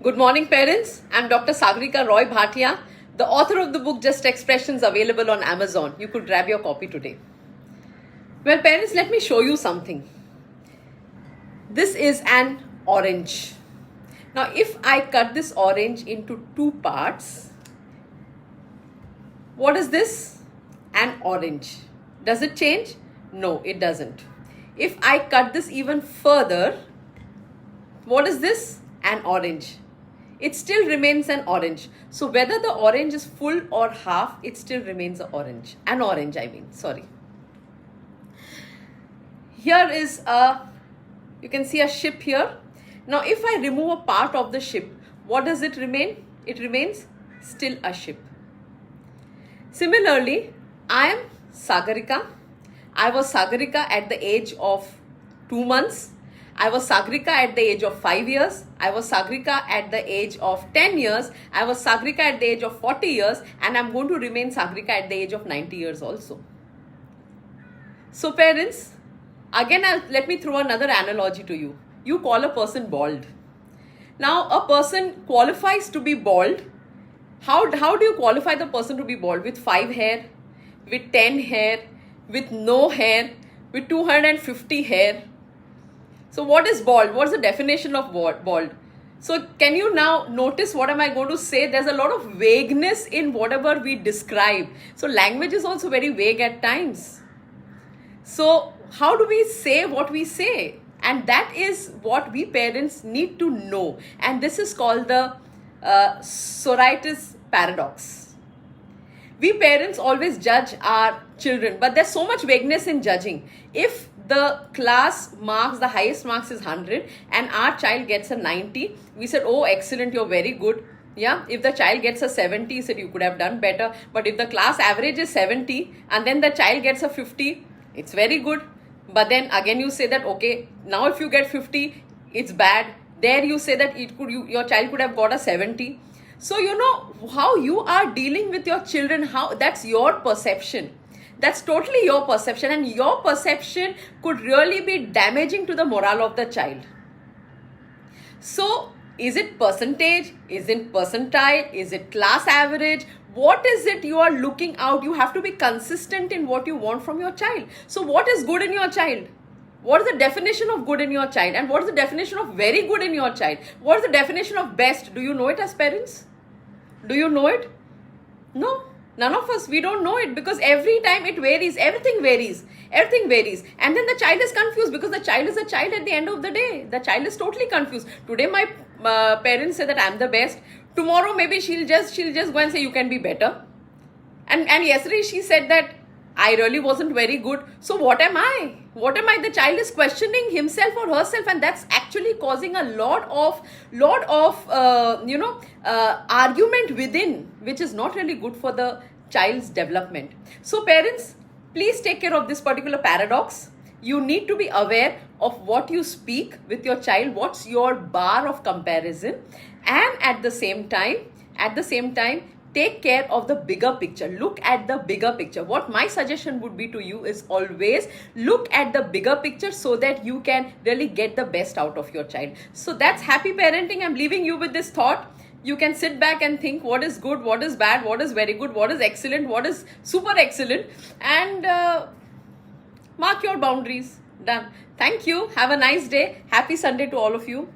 Good morning, parents. I'm Dr. Sagarika Roy Bhatia, the author of the book Just Expressions, available on Amazon. You could grab your copy today. Well, parents, let me show you something. This is an orange. Now, if I cut this orange into two parts, what is this? An orange. Does it change? No, it doesn't. If I cut this even further, what is this? An orange. It still remains an orange. So whether the orange is full or half, it still remains an orange. Here is you can see a ship here. Now if I remove a part of the ship, what does it remain? It remains still a ship. Similarly, I am Sagarika. I was Sagarika at the age of 2 months. I was Sagarika at the age of 5 years. I was Sagarika at the age of 10 years. I was Sagarika at the age of 40 years. And I'm going to remain Sagarika at the age of 90 years also. So parents, again, let me throw another analogy to you. You call a person bald. Now, a person qualifies to be bald. How do you qualify the person to be bald? With 5 hair, with 10 hair, with no hair, with 250 hair. So what is bald? What's the definition of bald? So can you now notice what am I going to say? There's a lot of vagueness in whatever we describe. So language is also very vague at times. So how do we say what we say? And that is what we parents need to know. And this is called the Sorites paradox. We parents always judge our children, but there's so much vagueness in judging. If the class marks, the highest marks is 100 and our child gets a 90, we said, oh, excellent, you're very good. Yeah, if the child gets a 70, said you could have done better. But if the class average is 70 and then the child gets a 50, it's very good. But then again you say that, okay, now if you get 50, it's bad. There you say that your child could have got a 70. So you know how you are dealing with your children, how that's your perception. That's totally your perception, and your perception could really be damaging to the morale of the child. So is it percentage? Is it percentile? Is it class average? What is it you are looking out? You have to be consistent in what you want from your child. So what is good in your child? What is the definition of good in your child? And what is the definition of very good in your child? What is the definition of best? Do you know it as parents? Do you know it? No. None of us, we don't know it, because every time it varies, everything varies. And then the child is confused, because the child is a child at the end of the day. The child is totally confused. Today my parents say that I'm the best. Tomorrow maybe she'll just go and say you can be better. And yesterday she said that I really wasn't very good. So what am I? The child is questioning himself or herself, and that's actually causing a lot of argument within, which is not really good for the child's development. So parents, please take care of this particular paradox. You need to be aware of what you speak with your child, what's your bar of comparison, and at the same time, take care of the bigger picture. Look at the bigger picture. What my suggestion would be to you is always look at the bigger picture, so that you can really get the best out of your child. So that's happy parenting. I'm leaving you with this thought. You can sit back and think what is good, what is bad, what is very good, what is excellent, what is super excellent, and mark your boundaries. Done. Thank you. Have a nice day. Happy Sunday to all of you.